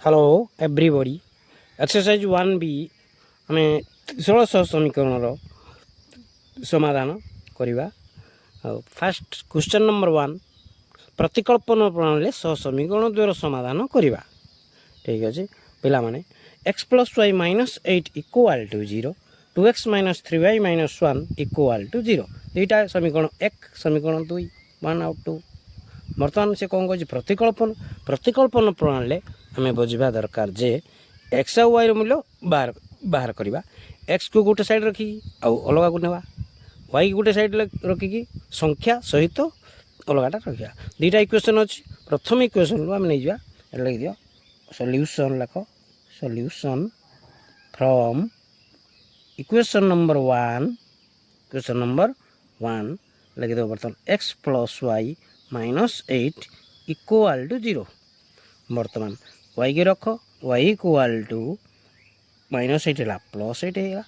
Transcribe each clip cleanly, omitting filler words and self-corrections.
Hello everybody exercise 1B आम 1600 समीकरण समाधान करवा। फास्ट क्वेश्चन नंबर 1 प्रतिकल्पन प्रणाली सह समीकरण द्वारा समाधान करवा। ठीक अच्छे पिला माने x plus Y minus 8 equal to 0 2x minus 3y minus 1 equal to 0 दुईटा समीकरण 1 समीकरण 2 1 आउट 2। बर्तमान से कौन कह प्रतिकल्पन प्रणाली आम बुझा दरकार जे एक्स आउ वाई मूल्य बाहर बाहर करवा। एक्स को गोटे साइड रखी अलग को नेवा, वाई गोटे साइड रखिकी संख्या सहित अलगटा रखा। दुईटा इक्वेशन अच्छी। प्रथम इक्वेशन आम नहीं जा लिख दियो सॉल्यूशन लिख सॉल्यूशन फ्रॉम इक्वेशन नंबर 1 लिख दो बर्तमान x plus Y minus 8 equal to 0। बर्तमान वाई के रख वाई इक्वाल टू माइनस 8 है प्लस 8 है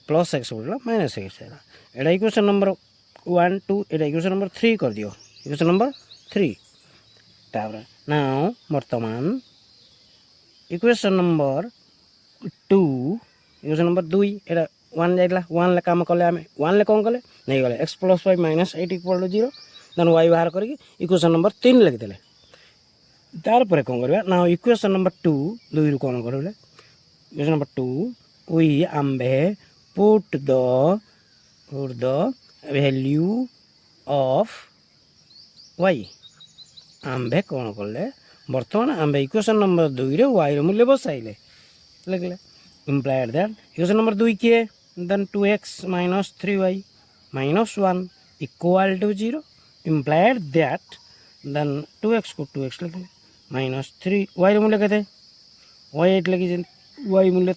प्लस एक्स बोला माइनस एक्स है। एटा इक्वेशन नंबर 1 2 एटा इक्वेशन नंबर 3 कर दियो इक्वेशन नंबर 3। तापर नाउ बर्तमान इक्वेशन नंबर 2 इक्वेशन नंबर 2 एटा 1 जाइला 1 ले काम कले आमे 1 ले कौन कले नहीं गले X plus Y minus 8 equal to 0 then Y बाहर करके इक्वेशन नंबर 3 लिख देले। तार पर कौन करबा ना इक्वेशन नंबर 2 2 रु कौन करबले इक्वेशन नंबर 2 वी आम्बे put the value of y आम्बे कौन करले बर्तमान आम्बे इक्वेशन नंबर 2 रे वाई रो मूल्य बसाइले लिखले implied that इक्वेशन नंबर 2 के then 2x minus 3y minus 1 equal to 0 implied that then 2x को 2x लिख ले माइनस 3 y मूल्य कहते y 8 लगी y मूल्य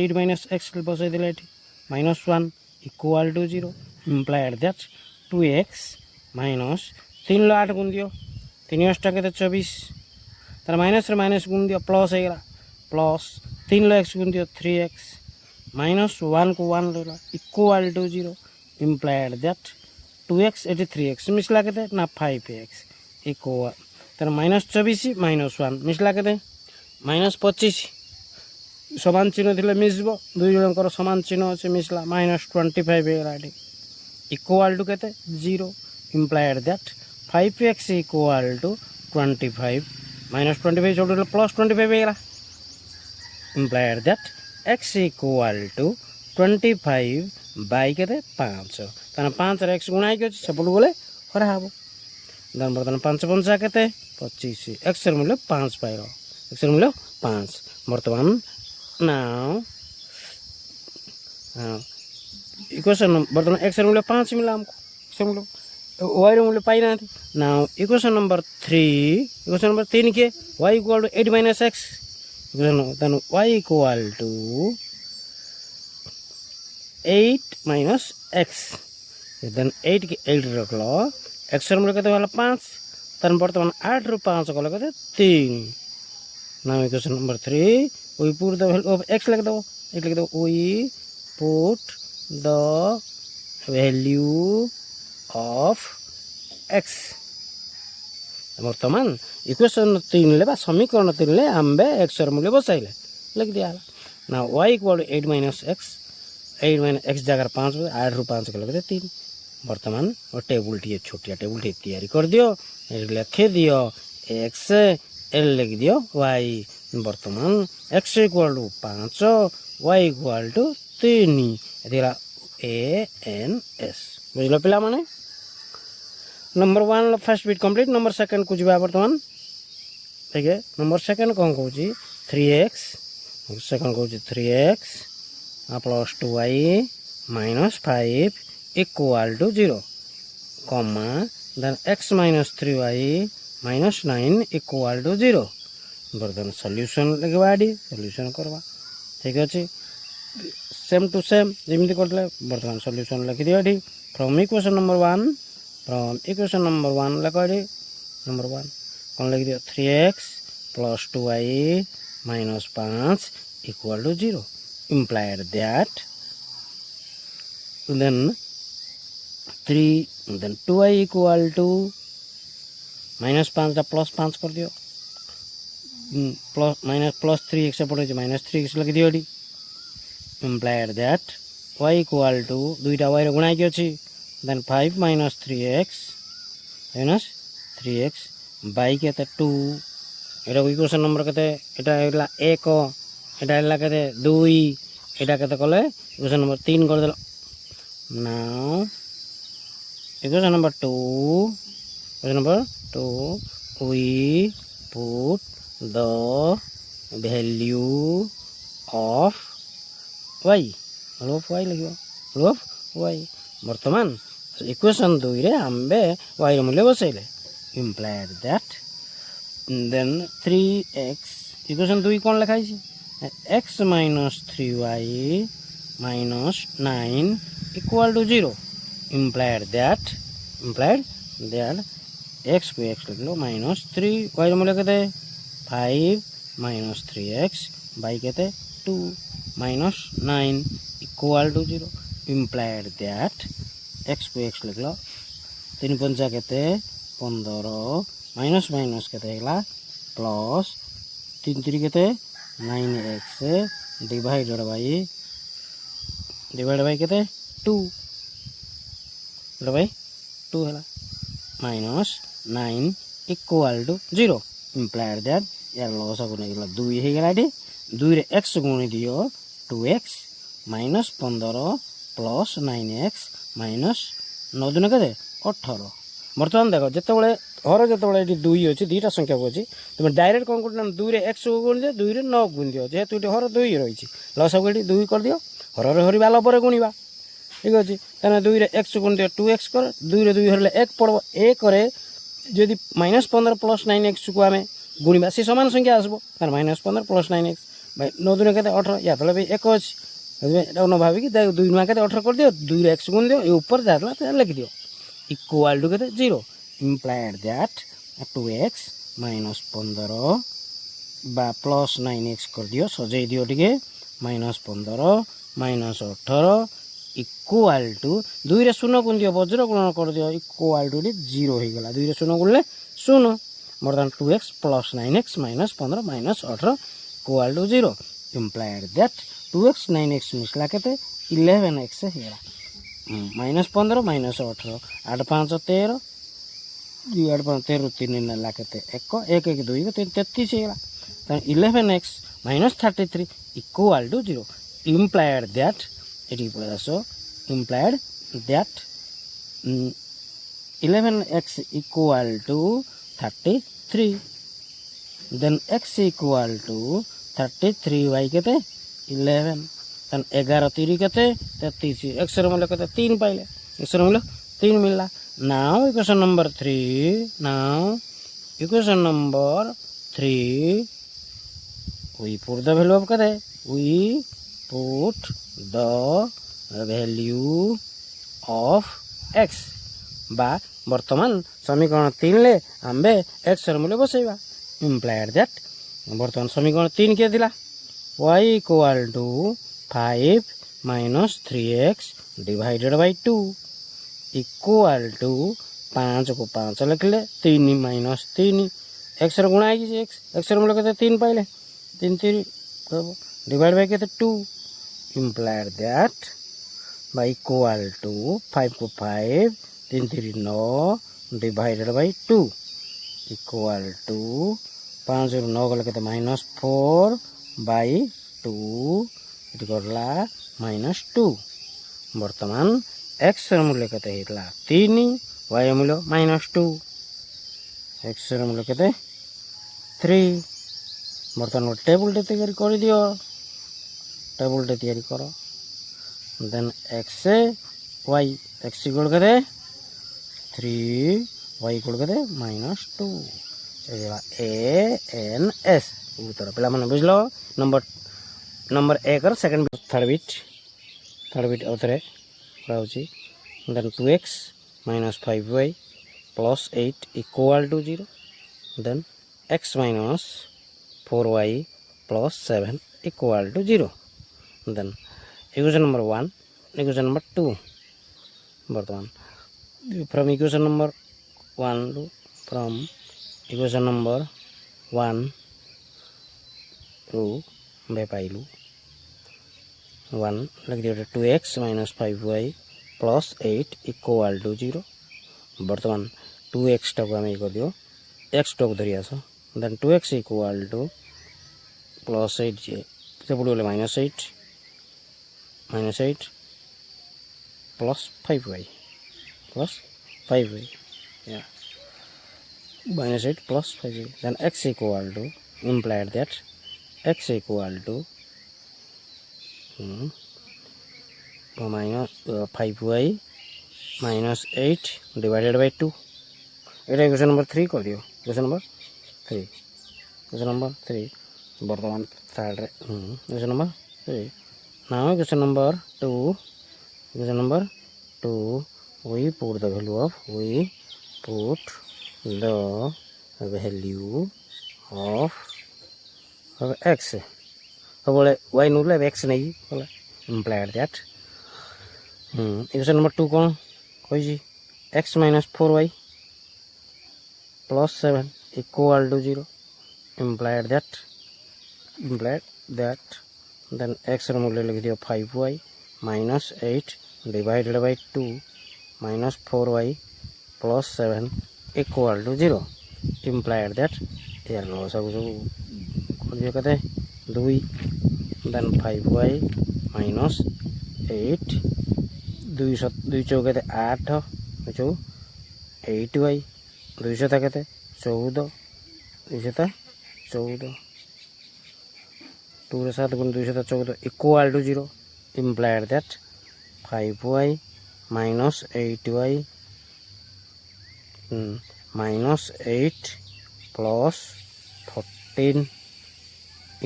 8 माइनस x बसाई दिले minus 1 equal to 0 implied that 2x minus 3 लो 8 गुण दियो 3 8 कहते 24 तार माइनस रे माइनस गुण दियो प्लस हो गला प्लस 3 लो x गुण दियो 3x माइनस 1 को 1 लेला equal to 0 implied that 2x 3x मिसला कहते ना 5x इक्वल तर माइनस 24 माइनस 1 मिसला कहते माइनस 25 समान चिन्ह थे मिसब दुई जनकर समान चिन्ह अच्छे मिसला माइनस 25 इक्वल टू कहते 0 implied that 5x equal to 25 minus 25 छोड़ plus 25 implied that x equal to 25 by के 5 ताना 5 रे x गुणा के सब गले हरा हम दान बर्तमान 5 पंचा के 25 x मूल्य 5 पाइल x मूल्य 5 बर्तमान नाउ इक्वेशन बर्तमान x मूल्य 5 मिला हमको x मूल्य y मूल्य पाई ना नाउ इक्वेशन नंबर 3 के y equal to 8 minus x then y equal to 8 minus x then 8 के 8 रख लो x मूल्य कहते वाला 5 तन बर्तमान 8 रु 5 को कहते 3 now equation number 3 we put the value of x लिख दो we put the value of x बर्तमान इक्वेशन 3 ले समीकरण 3 ले आम्बे एक्स मूल्य बसाइले लिख दिया ना y इक्वल 8 माइनस x जगह 5 8 रु 5 को लगे 3 बर्तमान और टेबल टी छोटिया टेबल टी तैयारी कर दियो लिखे दियो x l लिख दियो y बर्तमान x equal to 5 y equal to 3 एदिला a n s बुझलो पिला माने number 1 first bit complete number second को जीवा बर्तमान ठीक है नंबर सेकंड कौन कहूँ 3x सेकंड कहूँ 3x plus 2y minus 5 equal to 0 comma then x minus 3y minus 9 equal to 0 बर्तमान सॉल्यूशन लिखवा सॉल्यूशन करवा ठीक अच्छे सेम टू सेम जमी करते बर्तमान सॉल्यूशन लिखि दियो from equation number 1 from equation number 1 लिख नंबर 1 कौन लिख दियो 3x plus 2y minus 5 equal to 0 implied that then 3 then 2y equal to minus 5 plus 5 कर दियो प्लस माइनस प्लस 3x पड़े -3x लिखि दियो implied that y equal to दुईटा y गुणा की अछि then 5 - 3x minus 3x by केते 2 एटा इक्वेशन नंबर केते एटा हैला 1 एटा हैला केते 2 एटा केते कले इक्वेशन नंबर 3 कर देला now equation number 2 we put the value of y value of y लिखियो value of y वर्तमान इक्वेशन 2 रे आम्बे y ର मूल्य बसैले implied that then 3x equation 2 कोन लिखा छी x minus 3y minus 9 equal to 0 implied that x को x लिख लो minus 3 y ର मूल्य केते 5 minus 3x by केते 2 minus 9 equal to 0 implied that x को x लिख लो 3 पंजा केते 15 minus minus केते हैला plus 3 3 केते 9x divided by केते 2 by 2 हैला minus 9 equal to 0 implied that यार लॉस को नहीं गला 2 हे गला डी 2 रे x गुणी दियो 2x minus 15 plus 9x minus 9 दिन केते 18 वर्तमान देखो जते बेले हर जते बेले एटी 2 अछि दीटा संख्या को अछि तुम डायरेक्ट कोन कोन 2 रे x गुणी दियो 2 रे 9 गुणी दियो जेतु एटी हर 2 रही छी लॉस को एटी 2 कर दियो हर रे हरि बाला पर गुणीबा ठीक अछि तने 2 रे x गुणी दियो 2x कर 2 रे 2 हरले 1 पड़बो 1 करे जदि -15 plus 9x को आमे गुणीबा से समान संख्या आसबो तार -15 plus 9x भाई 9 दुने केते 18 या तले भी 1 अछि एटा न भाबी कि 2 नुआ केते 18 कर दियो 2 रे x गुण दियो ए ऊपर जातला त लिख दियो इक्वल टू केते 0 implied that 2x -15 बा plus 9x कर दियो सजै दियो टिके -15 -18 इक्वल टू 2 रे 0 गुण दियो वज्र गुणन कर दियो इक्वल टू 0 हे गला 2 रे 0 गुणले 0 more than 2x plus 9x minus 15 minus 18 equal to 0 implied that 2x 9x मिसला केते 11x हेला minus 15 minus 18 8 5 13 2 8 5 13 3 नेला केते 1 1 1 2 33 हेला then 11x minus 33 equal to 0 implied that एटी पड़ा so implied that 11x equal to 33 then x equal to 33 y केते 11 then 11 3 केते 33 x ର मूल्य केते 3 पाइले x ର मूल्य 3 मिलला now equation number 3 we put the value of केते we put the value of x बा वर्तमान समीकरण 3 ले आम्बे x ର मूल्य बसैबा implied that वर्तमान समीकरण 3 के दिला y equal to 5 minus 3x divided by 2 equal to 5 को 5 लिखले 3 minus 3 x ର गुणा है x ର मूल्य केते 3 पाइले 3 3 डिवाइड बाय केते 2 implied that by equal to 5 को 5 3 3 9 divided by 2 equal to 5 ରୁ 9 गले केते -4 by 2 इति करला -2 वर्तमान x ର मूल्य केते हेतला 3 y ର मूल्य -2 x ର मूल्य केते 3 वर्तमान टेबल ते तैयारी कर दियो टेबल ते तैयारी करो then x y x equal करे 3 y इक्वल करे -2 एला a n s उत्तर पहला मन बुझलो नंबर 1 और सेकंड थर्ड बिट उतरे राउची then 2x minus 5y plus 8 equal to 0 then x minus 4y plus 7 equal to 0 then equation number 1 equation number 2 वर्तमान from equation number 1 from equation number 1 रू बे पाइलु 1 लिख दियो 2x minus 5y plus 8 equal to 0 बर्तमान 2x टाक आम कर दियो x टाक धरी आस then 2x equal to plus 8 जे पड़े माइनस 8 प्लस 5y yeah minus 8 plus 5y then x equal to implied that x equal to minus 5y minus 8 divided by 2 এটা ইকুয়েশন নম্বর 3 कर दियो इक्वेशन नंबर 3 बर्तमान third equation number 3 now equation number 2 we put the value of x बोले y नुले x नहीं बोले implied that equation number 2 कौन कोई जी x minus 4y plus 7 equal to 0 implied that then x मूल्य लिख दिया 5y minus 8 divided by 2 minus 4y plus 7 equal to 0 implied that यार लो सब कर दिया कहते 2 then 5y minus 8 2 चौके 8 चौ 8y 200 था कहते 14 2 रे 7 गुण 214 equal to 0 implied that 5y minus 8y minus 8 plus 14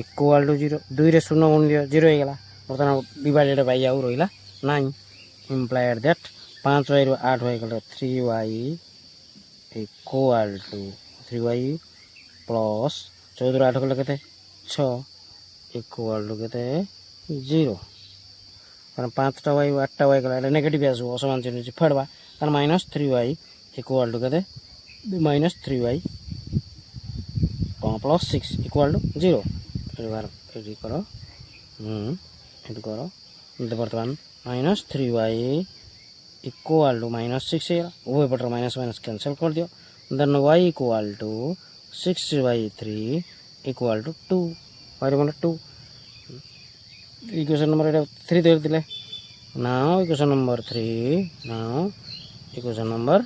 equal to 0 2 रे 0 गुण दियो 0 हो गला बर्तमान डिवाइडेड बाय आउ रहिला 9 implied that 5y row 8y गला 3y equal to 3y plus 14 रो 8 गला केते 6 equal to केते 0 कारण 5टा y 8टा y गला नेगेटिव आसो असमान चिन्ह फड़वा तर माइनस 3y इक्वल टू कहते minus 3y plus 6 equal to 0 एडी करो बर्तमान minus 3y equal to minus 6 है वो पटर माइनस माइनस कैंसिल कर दियो then y equal to 6/3 equal to 2 y मतलब 2 इक्वेशन नंबर 3 दे दिले now equation number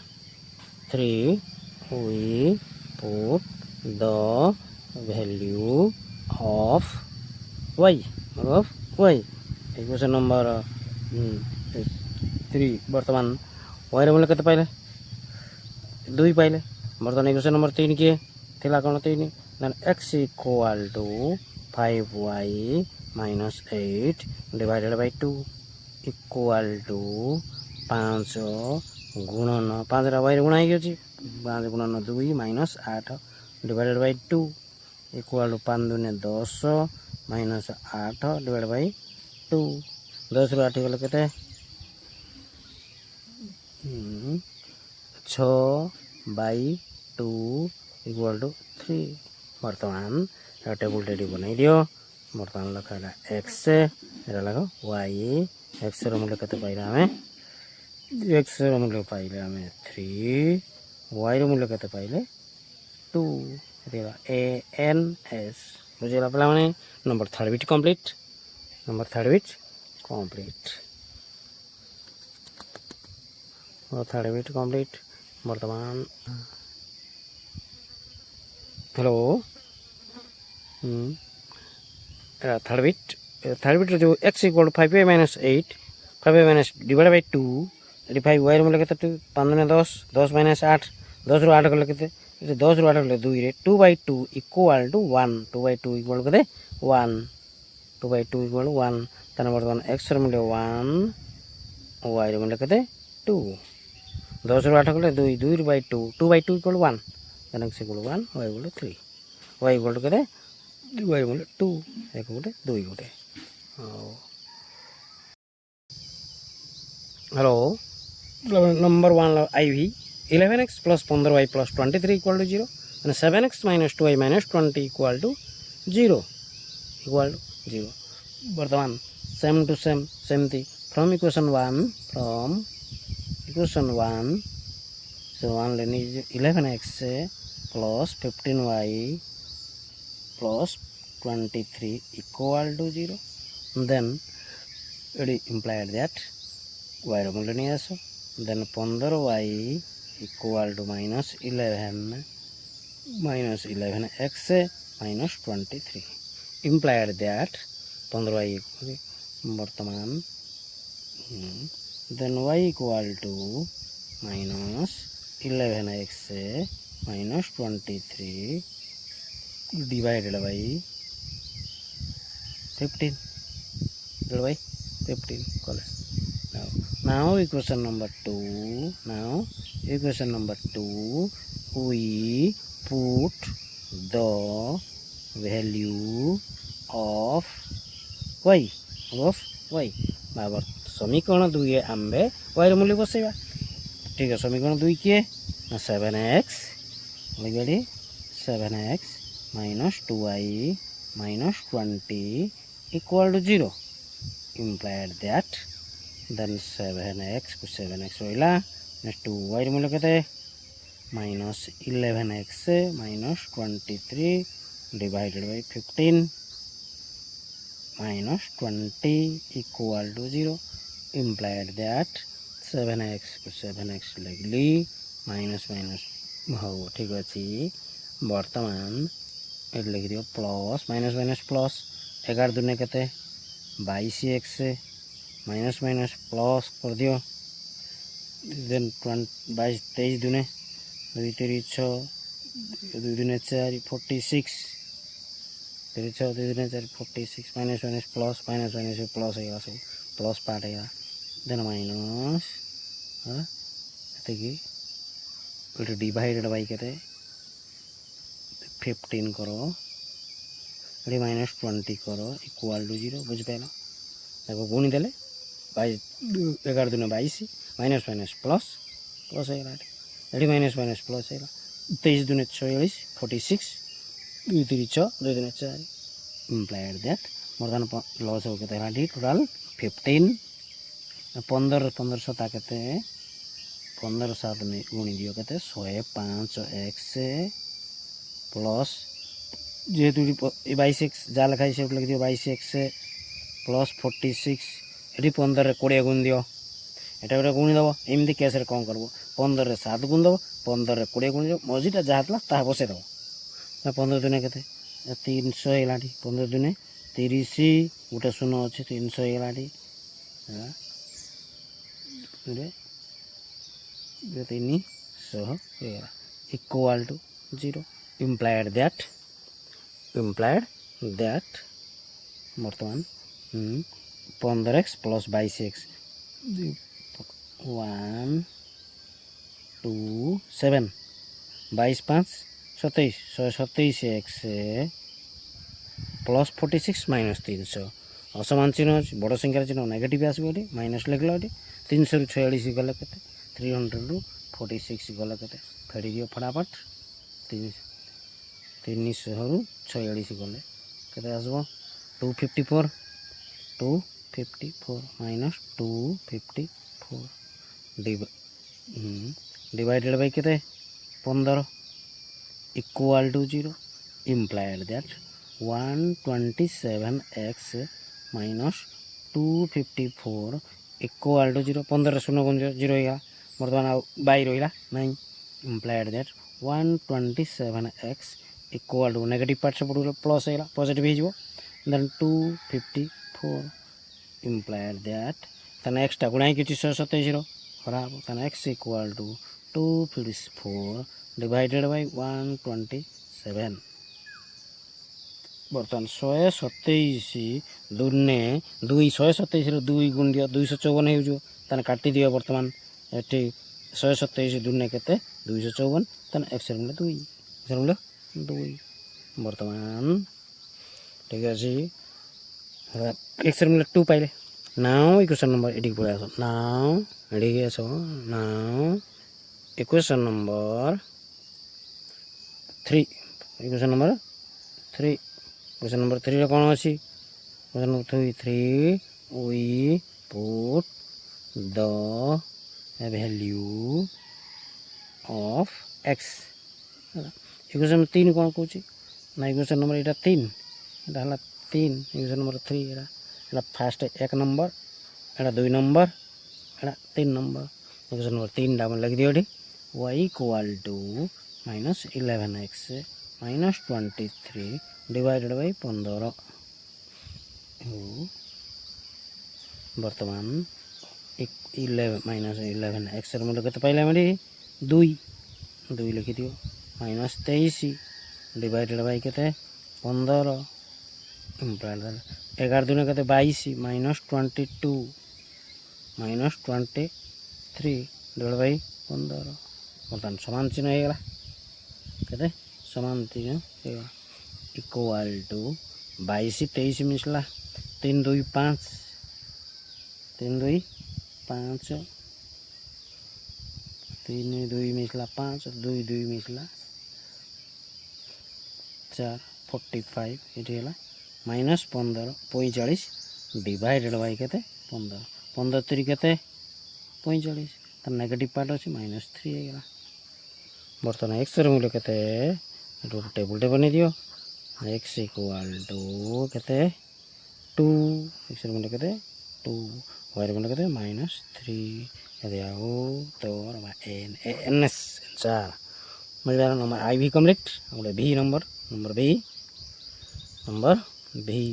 3 we put the value of y equation number 3 बर्तमान y रे मूल्य केते पाइले 2 पाइले बर्तमान इक्वेशन नंबर 3 के थिला कोन 3 then x equal to 5y minus 8 divided by 2 equal to 5 गुणन 5 रा y गुणा हो 5 गुणन 2 minus 8 divided by 2 equal to 5 दूने 10 minus 8 divided by 2 10 रो 8 गले केते 6/2 equal to 3 वर्तमान टेबल रेडी बनाई दियो बर्तमान लखा एक्स एरा लगा वाई एक्स रो मूल्य केते पाइला हमें एक्स रो मूल्य पाइले हमें 3 वाई रो मूल्य केते पाइले 2 एरा ए एन एस बुझेला पला माने नंबर थर्ड बिट कंप्लीट बर्तमान हेलो थर्ड बिट जो x equal to 5y minus 8 5y minus divide by 2 ये 5y मूल्य केते 5 ने 10 माइनस 8 10 रो 8 गले केते 10 रो 8 गले 2 रे 2/2 इक्वल टू 1 2/2 इक्वल केते 1 2/2 इक्वल 1 तने वर्तमान x रो मूल्य 1 y रो मूल्य केते 2 10 रो 8 गले 2 2/2 2/2 इक्वल 1 तने x equal 1 y equal 3 y equal केते y मूल्य 2 एक गोटे 2 गोटे hello number 1 IV 11x plus 15y plus 23 equal to 0 and 7x minus 2y minus 20 equal to 0 equal to 0 बर्तमान सेम टू सेम सेमती फ्रॉम इक्वेशन 1 so 1 लेनी 11x plus 15y plus 23 equal to 0 then it implied that y ର ମୂଲ୍ୟ ନେଇ ଆସ then 15y equal to -11 -11x -23 implied that 15y ବର୍ତ୍ତମାନ then y equal to -11x -23 divided by 15 divided by 15 call it. Now equation number 2 we put the value of y बाबर समीकरण 2 आंबे y ର मूल्य बसेबा ठीक है समीकरण 2 किए 7x लिखबेडी 7x -2y -20 equal to 0 implied that then 7x को 7x रहा नेक्स्ट 2y ର मूल्य केते -11x -23 divided by 15 -20 equal to 0 implied that 7x को 7x लिखली माइनस हो ठीक अच्छी बर्तमान ये लिख दियो प्लस माइनस प्लस 11 दुने केते 22x माइनस प्लस कर दियो देन 23 दुने 2 3 6 2 दुने 4 46 3 6 2 दुने 4 46 माइनस प्लस प्लस है सब प्लस पार्ट है देन माइनस एतकी डिवाइडेड बाय केते 15 करो ये -20 करो इक्वल टू 0 बुझ पाइल देखो गुणी देले 11 दुने 22 माइनस प्लस है ये माइनस प्लस है 23 दुने 46 46 2 3 6 2 दुने 4 implied that बर्तमान लॉस हो केते हला टोटल 15 15 15 सता केते 15 7 में गुणी दियो केते 105x प्लस जेहेतु 22x जा लिखाई से लिख दियो 22x प्लस 46 ये 15 20 गुण दियो एटा गोटे गुणी दब एमती केस कौन करब 15 7 गुण दब 15 20 गुण दब मझीटा जहाँ था बसई दब 15 दुने के 300 है 15 दुने 30 गोटे 0 अच्छे 300 है 300 इक्वल टू 0 implied that बर्तमान 15x plus 22x 1 2 7 22 5 27 127x plus 46 minus 300 असमान चिन्ह अच्छे बड़ संख्यार चिन्ह नेगेटिव आसो माइनस लिखल 300 रु 46 गले के 300 रु 46 गले के फेड़ी दियो फटाफट 300 रु 46 गले के आसब 254 माइनस 254 डिवाइडेड बाय के 15 equal to 0 implied that 127x minus 254 equal to 0 15 0 गुण 0 होगा बर्तमान बाई रहा नहीं implied that 127x equal to negative part से प्लस है पॉजिटिव हो देन 254 implied that तने एक्स्ट्रा गुणा कि 127 खराब तने x equal to 254 divided by 127 बर्तमान 127 दुने 2 127 2 गुण दियो 254 हो तने काटी दियो बर्तमान एटी 127 दुने केते 254 तने x रे 2 बर्तमान ठीक है x रे 2 पाइले नाउ इक्वेशन नंबर एटी पळे आसो नाउ एटी आसो now equation number 3 equation number 3 question number 3 रे कौन अच्छी question number 3 we put the value of x equation number 3 कौन कहूँ ना इक्वेशन नंबर यहाँ 3 यहाँ है 3 इक्वेशन नंबर 3 यहाँ फास्ट 1 नंबर यहाँ 2 नंबर यहाँ 3 नंबर इक्वेशन नंबर 3 डाउन लिख दियो y equal to -11x -23 divided by 15 बर्तमान 11 मूल्य केते पाइला मेरी 2 लिखि दियो -23 डिवाइडेड बाय केते 15 इम्प्लाइड 11 दूने केते 22 -22 -23 डिवाइड बाय 15 बर्तमान समान चिन्ह हो गला केते समान चिन्ह इक्वल टू 22 23 मिसला 3 2 5 3 2 5 3 2 मिसला 5 2 2 मिसला 4 45 ये -15 45 डिवाइडेड बाय केते 15 15 3 केते 45 तर नेगेटिव पार्ट अच्छे -3 हो गला बर्तमान एक्स मूल्य केते टेबुल टे बनी दियो एक्स इक्वल टू केते 2 एक्स मूल्य केते 2 वाई मूल्य केते -3 यदि आओ तो एन एन एस आंसर मेरा नंबर आई भी कंप्लीट हमरे भी नंबर भी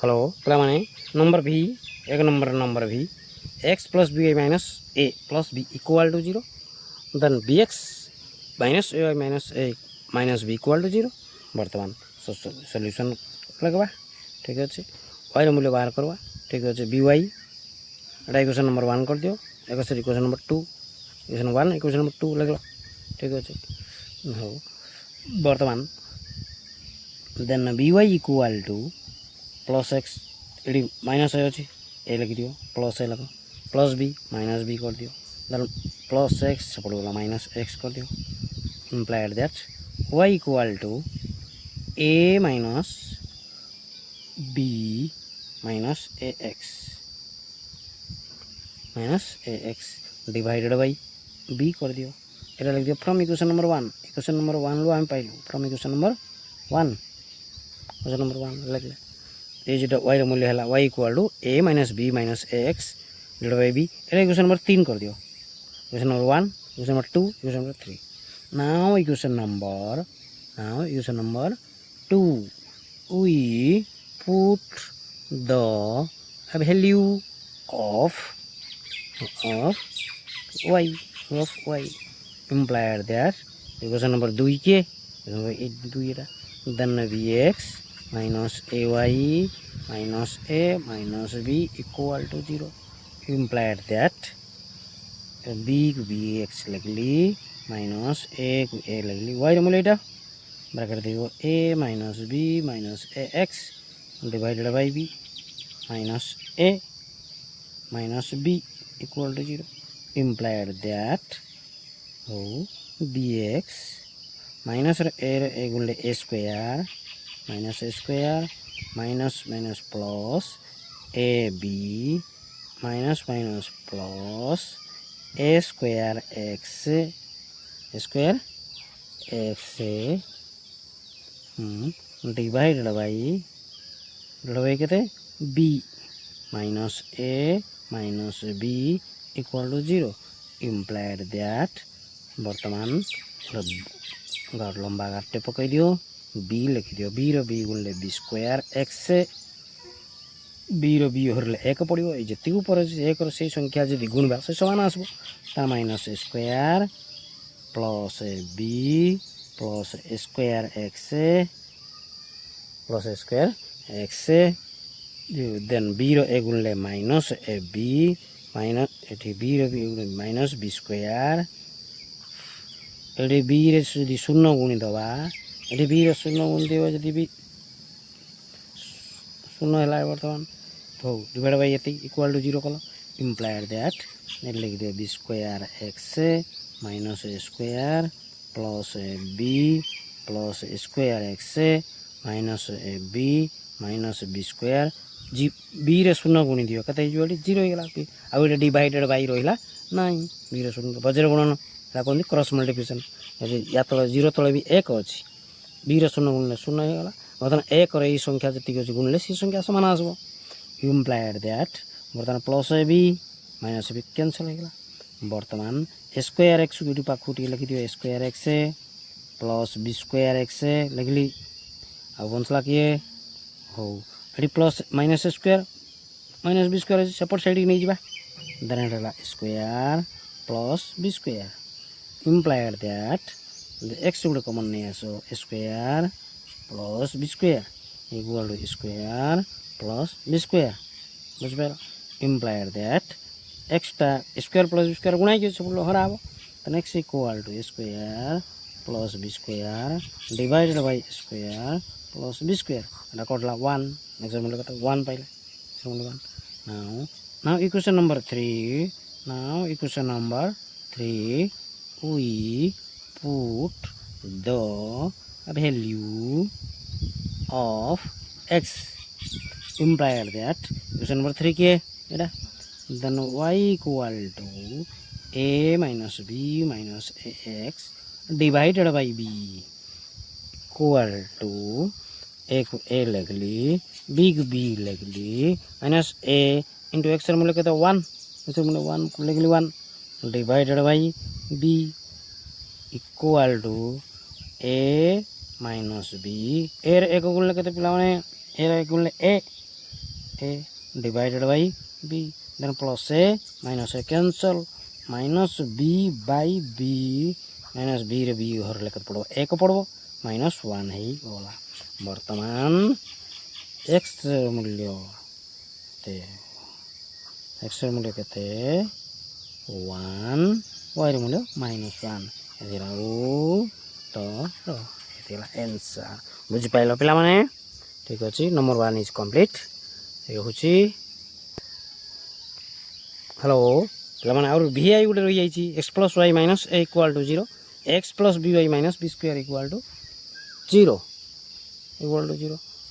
हेलो क्या माने नंबर भी एक नंबर भी x plus b minus a plus b equal to 0 then b x minus a minus b equal to 0 बर्तमान सॉल्यूशन लगवा ठीक अच्छे वाई मूल्य बाहर करवा ठीक अच्छे बी वाई एटा इक्वेशन नंबर 1 कर दियो equation number 2 equation 1 equation number 2 लगवा ठीक अच्छे हो बर्तमान then b y equal to plus x ये माइनस अच्छे ए लिख दियो प्लस ए लग प्लस बी माइनस बी कर दियो देन प्लस एक्स सपोर्ट वाला माइनस एक्स कर दियो implied that y equal to a minus b minus a x divided by b कर दियो ये लिख दियो फ्रॉम इक्वेशन नंबर 1 लो आम पाइलु फ्रॉम इक्वेशन नंबर 1 लिखले ये जो वाई मूल्य है y equal to a minus b minus a x divide by b ये इक्वेशन नंबर 3 कर दियो equation number 1 equation number 2 equation number 3 now equation number 2 we put the value of y implied that equation number 2 के then bx minus ay minus a minus b equal to 0 implied that b को bx लगली minus a को a लगली y रे मूल्य bracket देखो a minus b minus ax divided by b minus a minus b equal to 0 implied that bx minus a गुणले a square minus plus ab minus plus a square x divided by कहते b minus a minus b equal to 0 implied that बर्तमान घर लंबा घाटे पकई दियो B लिख दियो B रो बी गुणले बी स्क्वायर एक्स बी रो बी हरले एक पड़ो ये जी ऊपर एक से संख्या जी गुणवा से समान आसब ता minus square plus b plus square x then b रो ए गुणले माइनस ए बी माइनस ये बी रो बी माइनस बी स्क्वायर ये बी रे जी शून्य गुणी दबा ये बी रे शून्य गुणी देवा जी भी शून्य है बर्तमान हो डिवाइड बाय ये इक्वल टू 0 कल इम्प्लाइड दैट लिख दियो b square x minus a square plus a b plus square x minus a b minus b square जी बी रे शून्य गुणी दियो कते जो 0 होइला आ ये डिवाइडेड बाय रहिला नहीं बी रे शून्य बजर गुणन ला कोन क्रॉस मल्टीप्लिकेशन या तले 0 तले भी 1 अछि बी रे शून्य गुणले शून्य होइला बर्तमान 1 रे ई संख्या जति अछि गुणले सी संख्या समान आसबो इम्प्लाइड दैट बर्तमान plus a b minus b cancel होइला बर्तमान स्क्वायर एक्स गुडी पाखुटी लिखि दियो square x plus b square x लिखली आ बंसला किए हो एटी plus minus square minus b square सेपट साइड नहीं जाबा देन रहला square plus b square implied that x गुडी कॉमन नहीं आसो square plus b square equal to square plus b square बुझ पाइल इम्प्लाइड दैट एक्सटा स्क्वायर प्लस बी स्क्वायर गुणा के सब हरा हम तो x equal to square plus b square divided by square plus b square এটা কটলা 1 एग्जांपल कत 1 पाइले example 1 now equation number 3 now equation number 3 we put the value of x implied that equation number 3 के एटा then y equal to a minus b minus ax divided by b equal to a लगली big b लगली minus a into x मूल्य कहते 1 इसे मूल्य 1 लगली 1 divided by b equal to a minus b a एक गुणले कहते पिला माने a एक गुणले a divided by b then plus a minus a cancel minus b by b minus b रे b हर लेकर पड़ो a को पड़ो minus 1 है बोला वर्तमान x मूल्य ते x मूल्य केते 1 y मूल्य -1 एदिराउ तो एतिला आंसर बुझि पाइलो पिला माने ठीक अछि नंबर 1 इज कंप्लीट ए होची हेलो पिला और vi गुटे रही जाइए x plus Y minus a equal to 0 x plus b y minus b square equal to 0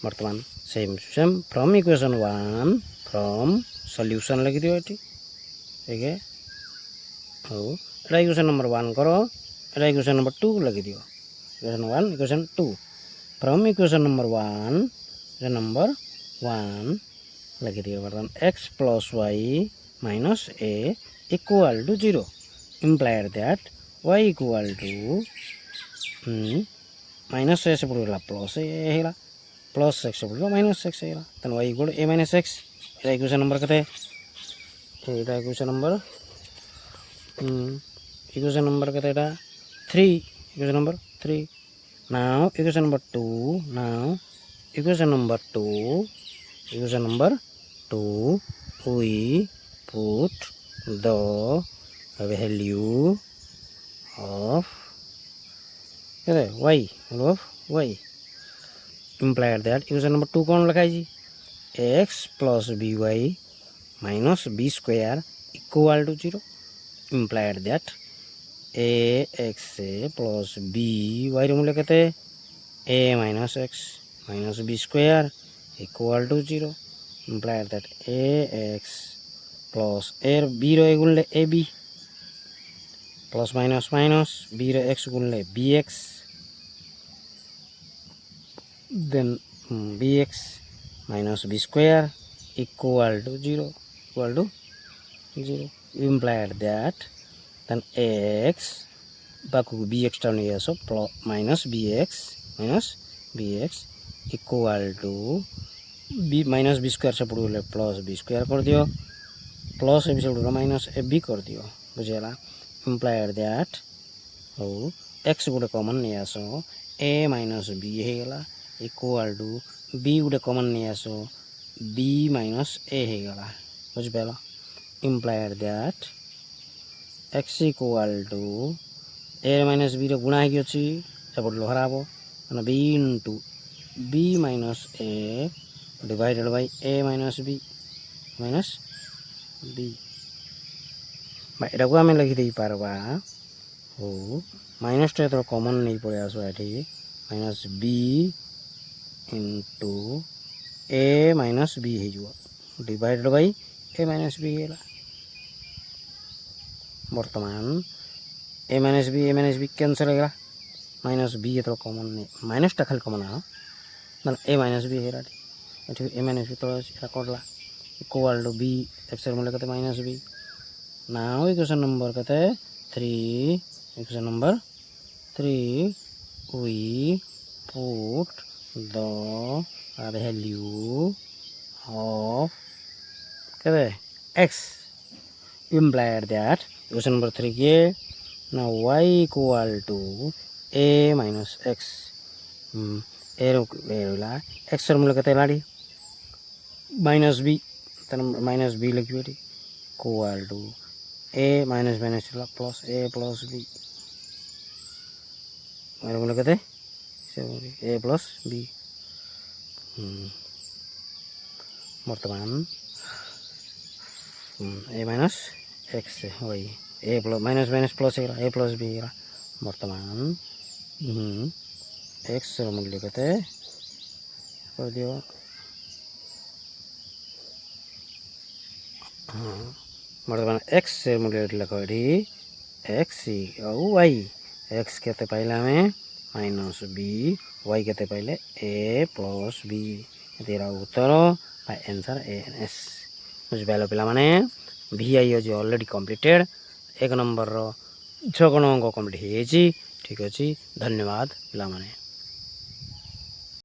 बर्तमान same same from equation 1 from solution लिख दियो एटी ठीक है हो एटा इक्वेशन नंबर 1 करो एटा इक्वेशन नंबर 2 लिख दियो equation 1 equation 2 from equation number 1 एटा नंबर 1 लिख दियो बर्तमान x plus y minus a equal to 0 implied that y equal to minus a से पड़ेगा प्लस a हेला प्लस x से पड़ेगा माइनस x हेला तन y equal to a minus x Etah equation number कते एटा इक्वेशन नंबर कते एटा 3 equation number 3 now equation number 2 we put the value of y implied that equation number 2 कौन लिखा है x plus by minus b square equal to 0 implied that ax plus by रे मूल्य कहते a minus x minus b square equal to 0 implied that ax plus a b रो गुणले a b plus minus minus b रो x गुणले b x then b x minus b square equal to 0 implied that then x baku bx down here so plus minus bx equal to b minus b square से पड़ो plus b square कर दियो plus a B से पड़ो minus a B कर दियो बुझेला implied that हो x गुटे कॉमन नहीं आसो a minus b हेगला इक्वल टू b गुटे कॉमन नहीं आसो b minus a हेगला बुझ पाइलो implied that x equal to a minus b रे गुणा हेगी अछि सेपट लोहरा हबो माने b into b minus a divided by a minus b minus b एटा को आम लिखिदे पार्बा हो माइनस टा तो कॉमन नहीं पड़े आसो ये minus b into a minus b हो divided by a minus b है बर्तमान ए माइनस बी कैंसल है माइनस बी ये तो कॉमन नहीं माइनस टा खाली कॉमन आ ना ए माइनस बी है ए माइनस बी तो कटला इक्वल टू बी एक्स मूल्य कहते minus b now equation number कहते 3 equation number 3 we put the value of x implied that equation number 3 के now y equal to a minus x Ellora x मूल्य कहते लाड़ी minus b लिखिए equal to a minus minus plus a plus b मूल्य कहते ए plus B बर्तमान a minus x वही ए plus minus minus plus ए plus B बर्तमान एक्स मूल्य कहते कर दियो बर्तमान एक्स मूल्य लिख एक्स वाई एक्स कहते पहले में माइनस बी वाई कहते पहले ए प्लस बी तेरा उत्तर आंसर ए एन एस बुझिपाल पे भि आई आज अलरेडी कम्प्लीटेड 1 नंबर 6 अंक कम्प्लीट हो ठीक अच्छे धन्यवाद पे।